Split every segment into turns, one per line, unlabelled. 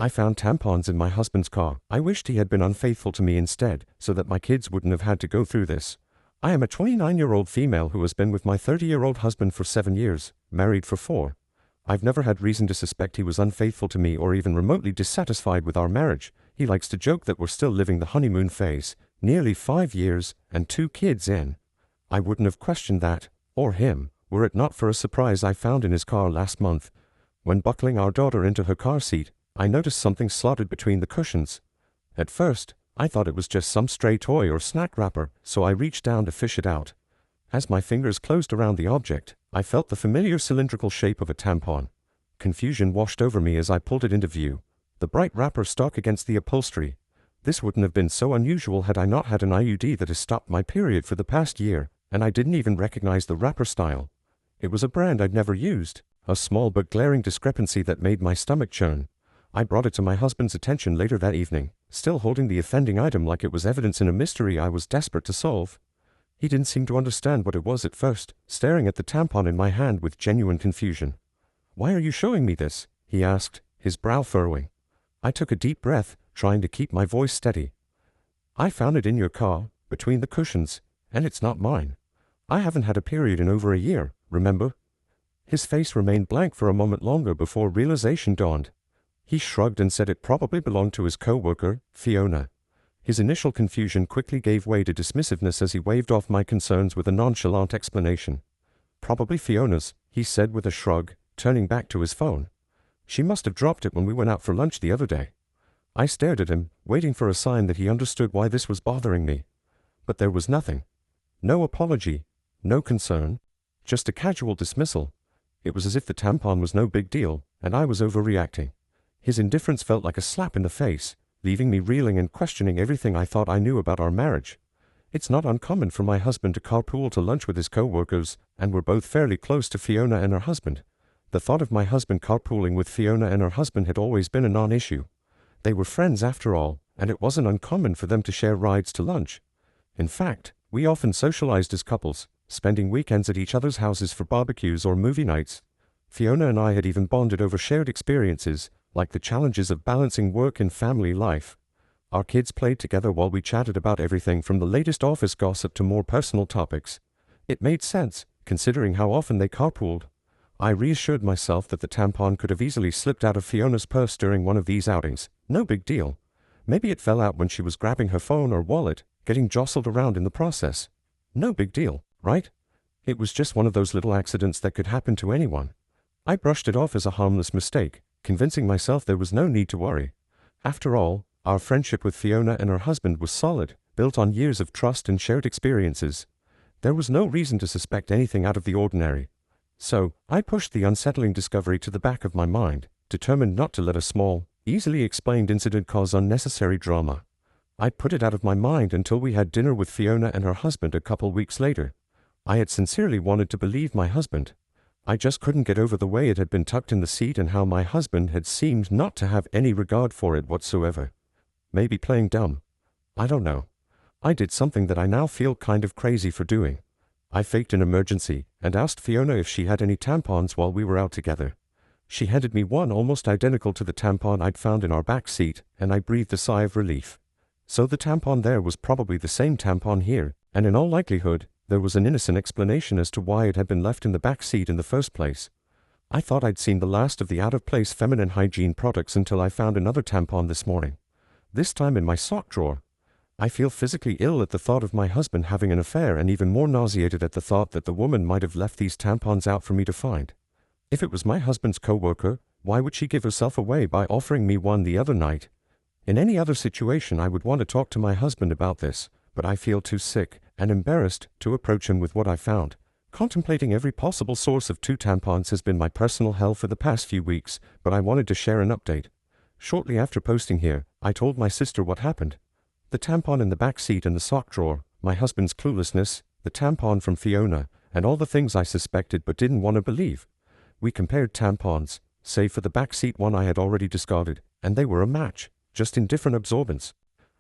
I found tampons in my husband's car. I wished he had been unfaithful to me instead, so that my kids wouldn't have had to go through this. I am a 29-year-old female who has been with my 30-year-old husband for 7 years, married for 4. I've never had reason to suspect he was unfaithful to me or even remotely dissatisfied with our marriage. He likes to joke that we're still living the honeymoon phase, nearly 5 years and 2 kids in. I wouldn't have questioned that, or him, were it not for a surprise I found in his car last month. When buckling our daughter into her car seat, I noticed something slotted between the cushions. At first, I thought it was just some stray toy or snack wrapper, so I reached down to fish it out. As my fingers closed around the object, I felt the familiar cylindrical shape of a tampon. Confusion washed over me as I pulled it into view, the bright wrapper stuck against the upholstery. This wouldn't have been so unusual had I not had an IUD that has stopped my period for the past year, and I didn't even recognize the wrapper style. It was a brand I'd never used, a small but glaring discrepancy that made my stomach churn. I brought it to my husband's attention later that evening, still holding the offending item like it was evidence in a mystery I was desperate to solve. He didn't seem to understand what it was at first, staring at the tampon in my hand with genuine confusion. "Why are you showing me this?" he asked, his brow furrowing. I took a deep breath, trying to keep my voice steady. "I found it in your car, between the cushions, and it's not mine. I haven't had a period in over a year, remember?" His face remained blank for a moment longer before realization dawned. He shrugged and said it probably belonged to his co-worker, Fiona. His initial confusion quickly gave way to dismissiveness as he waved off my concerns with a nonchalant explanation. "Probably Fiona's," he said with a shrug, turning back to his phone. "She must have dropped it when we went out for lunch the other day." I stared at him, waiting for a sign that he understood why this was bothering me. But there was nothing. No apology, no concern, just a casual dismissal. It was as if the tampon was no big deal, and I was overreacting. His indifference felt like a slap in the face, leaving me reeling and questioning everything I thought I knew about our marriage. It's not uncommon for my husband to carpool to lunch with his co-workers, and we're both fairly close to Fiona and her husband. The thought of my husband carpooling with Fiona and her husband had always been a non-issue. They were friends after all, and it wasn't uncommon for them to share rides to lunch. In fact, we often socialized as couples, spending weekends at each other's houses for barbecues or movie nights. Fiona and I had even bonded over shared experiences, like the challenges of balancing work and family life. Our kids played together while we chatted about everything from the latest office gossip to more personal topics. It made sense, considering how often they carpooled. I reassured myself that the tampon could have easily slipped out of Fiona's purse during one of these outings. No big deal. Maybe it fell out when she was grabbing her phone or wallet, getting jostled around in the process. No big deal, right? It was just one of those little accidents that could happen to anyone. I brushed it off as a harmless mistake, convincing myself there was no need to worry. After all, our friendship with Fiona and her husband was solid, built on years of trust and shared experiences. There was no reason to suspect anything out of the ordinary. So, I pushed the unsettling discovery to the back of my mind, determined not to let a small, easily explained incident cause unnecessary drama. I'd put it out of my mind until we had dinner with Fiona and her husband a couple weeks later. I had sincerely wanted to believe my husband. I just couldn't get over the way it had been tucked in the seat and how my husband had seemed not to have any regard for it whatsoever. Maybe playing dumb. I don't know. I did something that I now feel kind of crazy for doing. I faked an emergency and asked Fiona if she had any tampons while we were out together. She handed me one almost identical to the tampon I'd found in our back seat, and I breathed a sigh of relief. So the tampon there was probably the same tampon here, and in all likelihood, there was an innocent explanation as to why it had been left in the back seat in the first place. I thought I'd seen the last of the out-of-place feminine hygiene products until I found another tampon this morning. This time in my sock drawer. I feel physically ill at the thought of my husband having an affair and even more nauseated at the thought that the woman might have left these tampons out for me to find. If it was my husband's co-worker, why would she give herself away by offering me one the other night? In any other situation I would want to talk to my husband about this, but I feel too sick and embarrassed to approach him with what I found. Contemplating every possible source of 2 tampons has been my personal hell for the past few weeks, but I wanted to share an update. Shortly after posting here, I told my sister what happened. The tampon in the back seat and the sock drawer, my husband's cluelessness, the tampon from Fiona, and all the things I suspected but didn't want to believe. We compared tampons, save for the back seat one I had already discarded, and they were a match, just in different absorbents.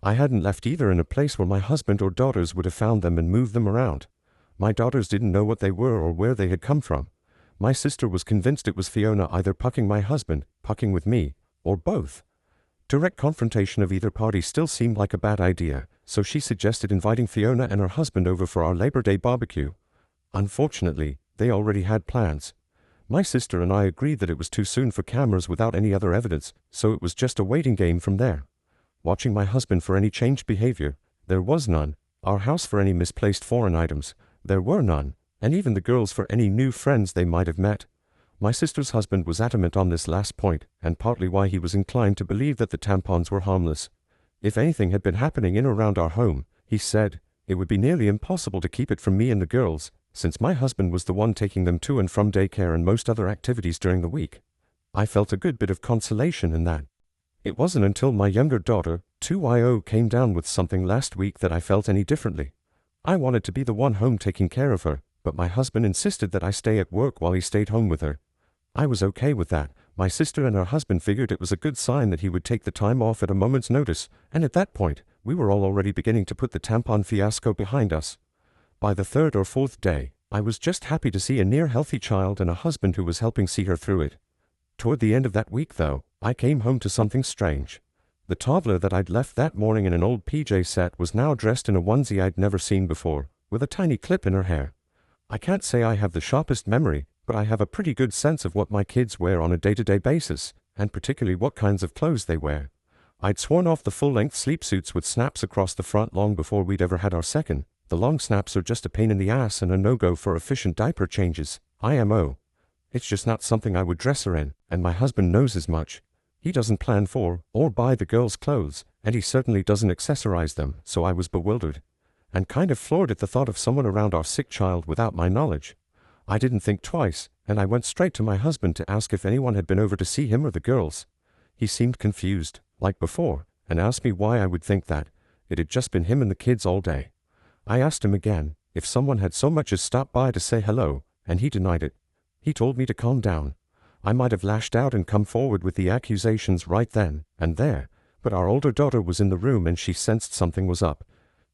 I hadn't left either in a place where my husband or daughters would have found them and moved them around. My daughters didn't know what they were or where they had come from. My sister was convinced it was Fiona either pucking my husband, pucking with me, or both. Direct confrontation of either party still seemed like a bad idea, so she suggested inviting Fiona and her husband over for our Labor Day barbecue. Unfortunately, they already had plans. My sister and I agreed that it was too soon for cameras without any other evidence, so it was just a waiting game from there. Watching my husband for any changed behavior, there was none. Our house for any misplaced foreign items, there were none, and even the girls for any new friends they might have met. My sister's husband was adamant on this last point, and partly why he was inclined to believe that the tampons were harmless. If anything had been happening in or around our home, he said, it would be nearly impossible to keep it from me and the girls, since my husband was the one taking them to and from daycare and most other activities during the week. I felt a good bit of consolation in that. It wasn't until my younger daughter, 2yo, came down with something last week that I felt any differently. I wanted to be the one home taking care of her, but my husband insisted that I stay at work while he stayed home with her. I was okay with that. My sister and her husband figured it was a good sign that he would take the time off at a moment's notice, and at that point, we were all already beginning to put the tampon fiasco behind us. By the third or fourth day, I was just happy to see a near-healthy child and a husband who was helping see her through it. Toward the end of that week, though, I came home to something strange. The toddler that I'd left that morning in an old PJ set was now dressed in a onesie I'd never seen before, with a tiny clip in her hair. I can't say I have the sharpest memory, but I have a pretty good sense of what my kids wear on a day-to-day basis, and particularly what kinds of clothes they wear. I'd sworn off the full-length sleep suits with snaps across the front long before we'd ever had our second. The long snaps are just a pain in the ass and a no-go for efficient diaper changes, IMO. It's just not something I would dress her in, and my husband knows as much. He doesn't plan for or buy the girls' clothes, and he certainly doesn't accessorize them, so I was bewildered and kind of floored at the thought of someone around our sick child without my knowledge. I didn't think twice, and I went straight to my husband to ask if anyone had been over to see him or the girls. He seemed confused, like before, and asked me why I would think that. It had just been him and the kids all day. I asked him again if someone had so much as stopped by to say hello, and he denied it. He told me to calm down. I might have lashed out and come forward with the accusations right then and there, but our older daughter was in the room and she sensed something was up.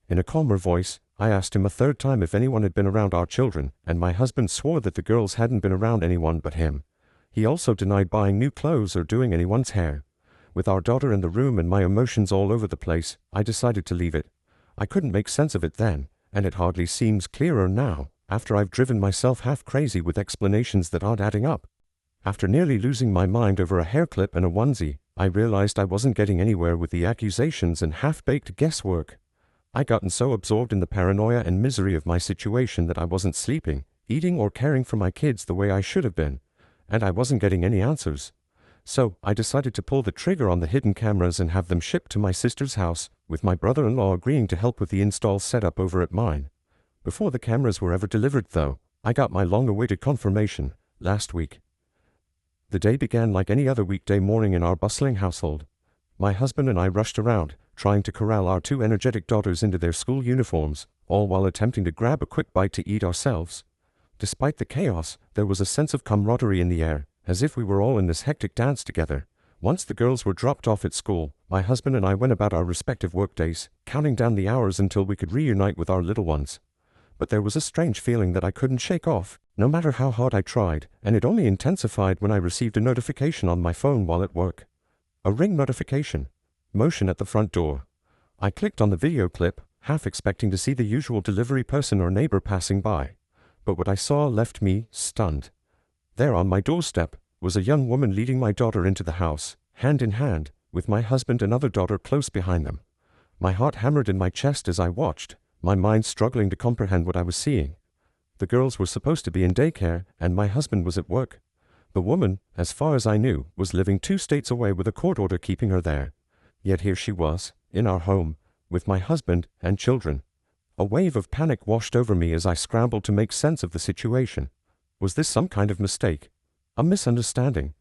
In a calmer voice, I asked him a third time if anyone had been around our children, and my husband swore that the girls hadn't been around anyone but him. He also denied buying new clothes or doing anyone's hair. With our daughter in the room and my emotions all over the place, I decided to leave it. I couldn't make sense of it then, and it hardly seems clearer now, after I've driven myself half crazy with explanations that aren't adding up. After nearly losing my mind over a hair clip and a onesie, I realized I wasn't getting anywhere with the accusations and half-baked guesswork. I'd gotten so absorbed in the paranoia and misery of my situation that I wasn't sleeping, eating or caring for my kids the way I should have been, and I wasn't getting any answers. So, I decided to pull the trigger on the hidden cameras and have them shipped to my sister's house, with my brother-in-law agreeing to help with the install setup over at mine. Before the cameras were ever delivered, though, I got my long-awaited confirmation, last week. The day began like any other weekday morning in our bustling household. My husband and I rushed around, trying to corral our two energetic daughters into their school uniforms, all while attempting to grab a quick bite to eat ourselves. Despite the chaos, there was a sense of camaraderie in the air, as if we were all in this hectic dance together. Once the girls were dropped off at school, my husband and I went about our respective workdays, counting down the hours until we could reunite with our little ones. But there was a strange feeling that I couldn't shake off, no matter how hard I tried, and it only intensified when I received a notification on my phone while at work. A ring notification. Motion at the front door. I clicked on the video clip, half expecting to see the usual delivery person or neighbor passing by. But what I saw left me stunned. There on my doorstep was a young woman leading my daughter into the house, hand in hand, with my husband and other daughter close behind them. My heart hammered in my chest as I watched, my mind struggling to comprehend what I was seeing. The girls were supposed to be in daycare, and my husband was at work. The woman, as far as I knew, was living 2 states away with a court order keeping her there. Yet here she was, in our home, with my husband and children. A wave of panic washed over me as I scrambled to make sense of the situation. Was this some kind of mistake? A misunderstanding?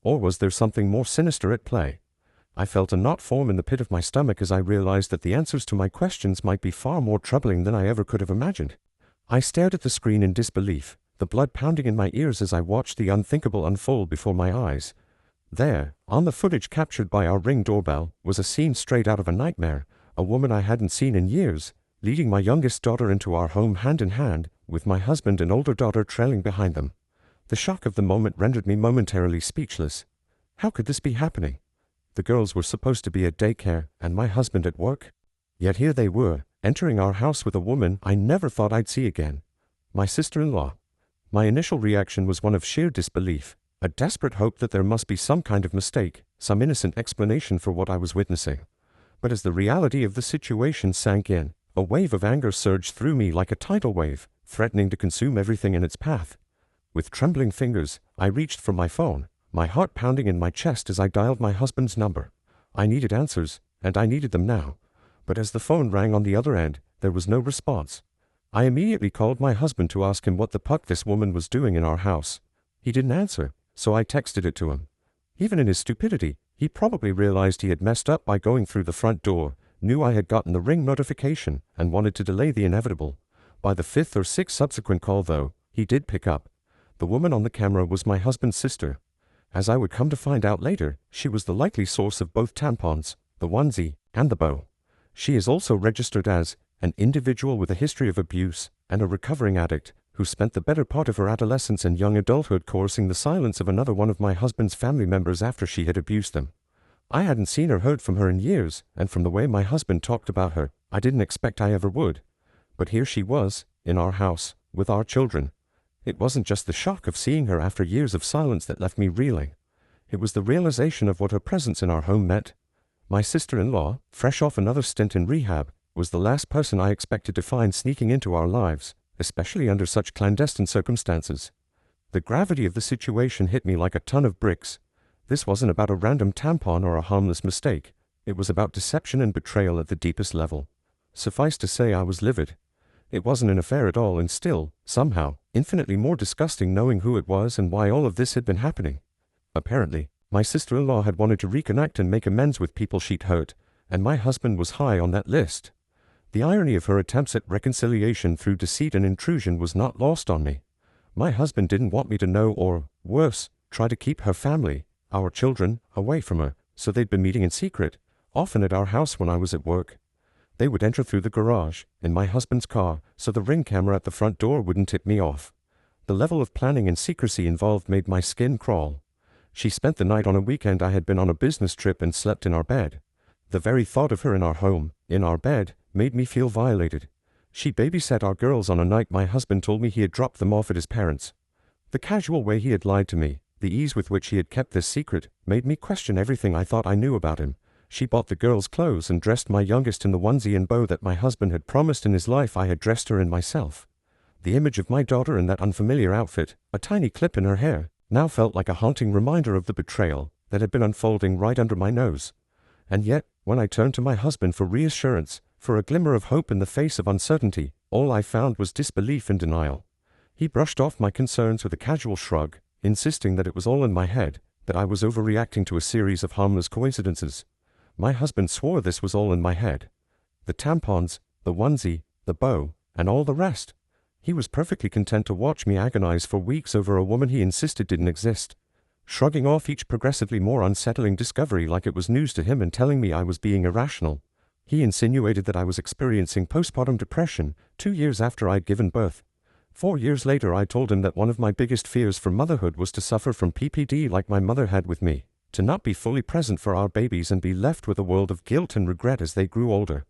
Or was there something more sinister at play? I felt a knot form in the pit of my stomach as I realized that the answers to my questions might be far more troubling than I ever could have imagined. I stared at the screen in disbelief, the blood pounding in my ears as I watched the unthinkable unfold before my eyes. There, on the footage captured by our Ring doorbell, was a scene straight out of a nightmare, a woman I hadn't seen in years, leading my youngest daughter into our home hand in hand, with my husband and older daughter trailing behind them. The shock of the moment rendered me momentarily speechless. How could this be happening? The girls were supposed to be at daycare and my husband at work. Yet here they were, entering our house with a woman I never thought I'd see again. My sister-in-law. My initial reaction was one of sheer disbelief, a desperate hope that there must be some kind of mistake, some innocent explanation for what I was witnessing. But as the reality of the situation sank in, a wave of anger surged through me like a tidal wave, threatening to consume everything in its path. With trembling fingers, I reached for my phone, my heart pounding in my chest as I dialed my husband's number. I needed answers, and I needed them now. But as the phone rang on the other end, there was no response. I immediately called my husband to ask him what the puck this woman was doing in our house. He didn't answer, so I texted it to him. Even in his stupidity, he probably realized he had messed up by going through the front door, knew I had gotten the ring notification, and wanted to delay the inevitable. By the fifth or sixth subsequent call, though, he did pick up. The woman on the camera was my husband's sister. As I would come to find out later, she was the likely source of both tampons, the onesie, and the bow. She is also registered as an individual with a history of abuse and a recovering addict who spent the better part of her adolescence and young adulthood coercing the silence of another one of my husband's family members after she had abused them. I hadn't seen or heard from her in years, and from the way my husband talked about her, I didn't expect I ever would. But here she was, in our house, with our children. It wasn't just the shock of seeing her after years of silence that left me reeling. It was the realization of what her presence in our home meant. My sister-in-law, fresh off another stint in rehab, was the last person I expected to find sneaking into our lives, especially under such clandestine circumstances. The gravity of the situation hit me like a ton of bricks. This wasn't about a random tampon or a harmless mistake. It was about deception and betrayal at the deepest level. Suffice to say, I was livid. It wasn't an affair at all, and still, somehow, infinitely more disgusting knowing who it was and why all of this had been happening. Apparently, my sister-in-law had wanted to reconnect and make amends with people she'd hurt, and my husband was high on that list. The irony of her attempts at reconciliation through deceit and intrusion was not lost on me. My husband didn't want me to know or, worse, try to keep her family, our children, away from her, so they'd been meeting in secret, often at our house when I was at work. They would enter through the garage, in my husband's car, so the ring camera at the front door wouldn't tip me off. The level of planning and secrecy involved made my skin crawl. She spent the night on a weekend I had been on a business trip and slept in our bed. The very thought of her in our home, in our bed, made me feel violated. She babysat our girls on a night my husband told me he had dropped them off at his parents'. The casual way he had lied to me, the ease with which he had kept this secret, made me question everything I thought I knew about him. She bought the girls clothes and dressed my youngest in the onesie and bow that my husband had promised in his life I had dressed her in myself. The image of my daughter in that unfamiliar outfit, a tiny clip in her hair, now felt like a haunting reminder of the betrayal that had been unfolding right under my nose. And yet, when I turned to my husband for reassurance, for a glimmer of hope in the face of uncertainty, all I found was disbelief and denial. He brushed off my concerns with a casual shrug, insisting that it was all in my head, that I was overreacting to a series of harmless coincidences. My husband swore this was all in my head. The tampons, the onesie, the bow, and all the rest. He was perfectly content to watch me agonize for weeks over a woman he insisted didn't exist, shrugging off each progressively more unsettling discovery like it was news to him and telling me I was being irrational. He insinuated that I was experiencing postpartum depression 2 years after I'd given birth. 4 years later I told him that one of my biggest fears for motherhood was to suffer from PPD like my mother had with me, to not be fully present for our babies and be left with a world of guilt and regret as they grew older.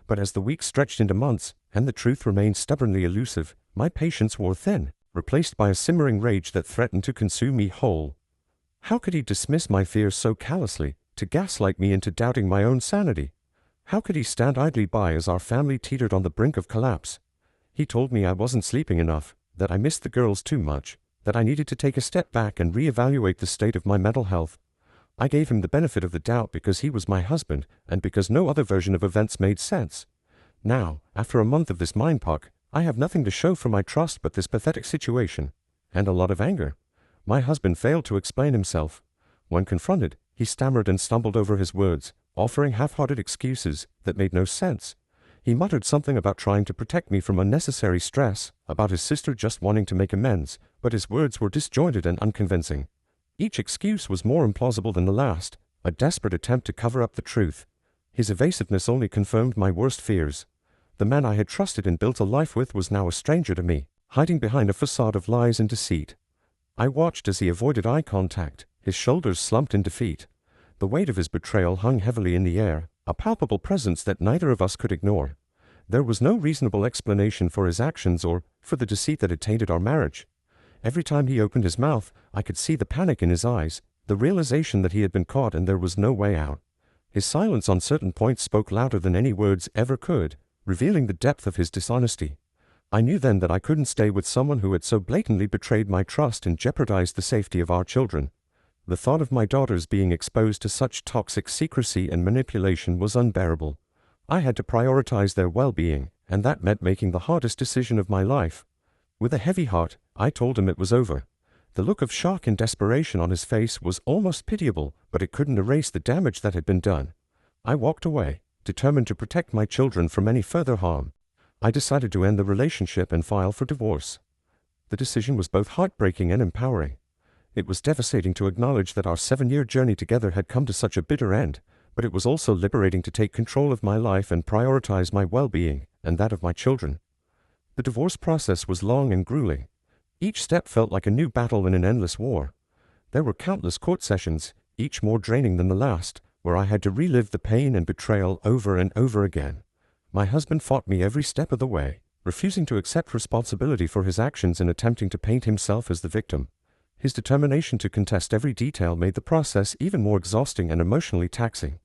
But as the weeks stretched into months, and the truth remained stubbornly elusive, my patience wore thin, replaced by a simmering rage that threatened to consume me whole. How could he dismiss my fears so callously, to gaslight me into doubting my own sanity? How could he stand idly by as our family teetered on the brink of collapse? He told me I wasn't sleeping enough, that I missed the girls too much, that I needed to take a step back and reevaluate the state of my mental health. I gave him the benefit of the doubt because he was my husband, and because no other version of events made sense. Now, after a month of this mindfuck, I have nothing to show for my trust but this pathetic situation, and a lot of anger. My husband failed to explain himself. When confronted, he stammered and stumbled over his words, offering half-hearted excuses that made no sense. He muttered something about trying to protect me from unnecessary stress, about his sister just wanting to make amends, but his words were disjointed and unconvincing. Each excuse was more implausible than the last, a desperate attempt to cover up the truth. His evasiveness only confirmed my worst fears. The man I had trusted and built a life with was now a stranger to me, hiding behind a facade of lies and deceit. I watched as he avoided eye contact, his shoulders slumped in defeat. The The weight of his betrayal hung heavily in the air, a palpable presence that neither of us could ignore. There was no reasonable explanation for his actions or for the deceit that had tainted our marriage. Every time he opened his mouth, I could see the panic in his eyes, the realization that he had been caught and there was no way out. His silence on certain points spoke louder than any words ever could, revealing the depth of his dishonesty. I knew then that I couldn't stay with someone who had so blatantly betrayed my trust and jeopardized the safety of our children. The thought of my daughters being exposed to such toxic secrecy and manipulation was unbearable. I had to prioritize their well-being, and that meant making the hardest decision of my life. With a heavy heart, I told him it was over. The look of shock and desperation on his face was almost pitiable, but it couldn't erase the damage that had been done. I walked away, determined to protect my children from any further harm. I decided to end the relationship and file for divorce. The decision was both heartbreaking and empowering. It was devastating to acknowledge that our 7-year journey together had come to such a bitter end, but it was also liberating to take control of my life and prioritize my well-being and that of my children. The divorce process was long and grueling. Each step felt like a new battle in an endless war. There were countless court sessions, each more draining than the last, where I had to relive the pain and betrayal over and over again. My husband fought me every step of the way, refusing to accept responsibility for his actions and attempting to paint himself as the victim. His determination to contest every detail made the process even more exhausting and emotionally taxing.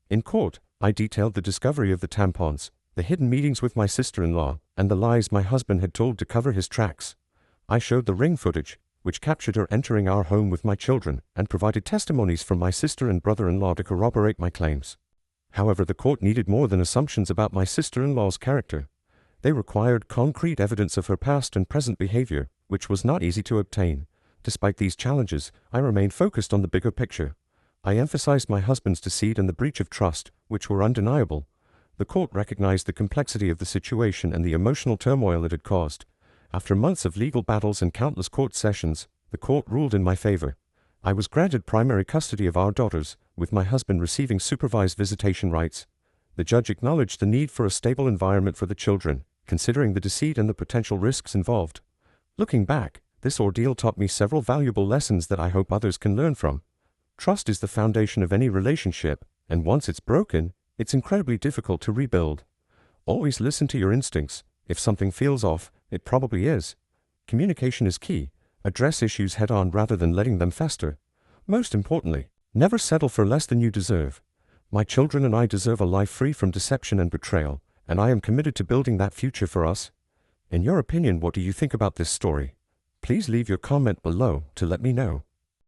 In court, I detailed the discovery of the tampons, the hidden meetings with my sister-in-law, and the lies my husband had told to cover his tracks. I showed the ring footage, which captured her entering our home with my children, and provided testimonies from my sister and brother-in-law to corroborate my claims. However, the court needed more than assumptions about my sister-in-law's character. They required concrete evidence of her past and present behavior, which was not easy to obtain. Despite these challenges, I remained focused on the bigger picture. I emphasized my husband's deceit and the breach of trust, which were undeniable. The court recognized the complexity of the situation and the emotional turmoil it had caused. After months of legal battles and countless court sessions, the court ruled in my favor. I was granted primary custody of our daughters, with my husband receiving supervised visitation rights. The judge acknowledged the need for a stable environment for the children, considering the deceit and the potential risks involved. Looking back, this ordeal taught me several valuable lessons that I hope others can learn from. Trust is the foundation of any relationship, and once it's broken, it's incredibly difficult to rebuild. Always listen to your instincts. If something feels off, it probably is. Communication is key. Address issues head-on rather than letting them fester. Most importantly, never settle for less than you deserve. My children and I deserve a life free from deception and betrayal, and I am committed to building that future for us. In your opinion, what do you think about this story? Please leave your comment below to let me know.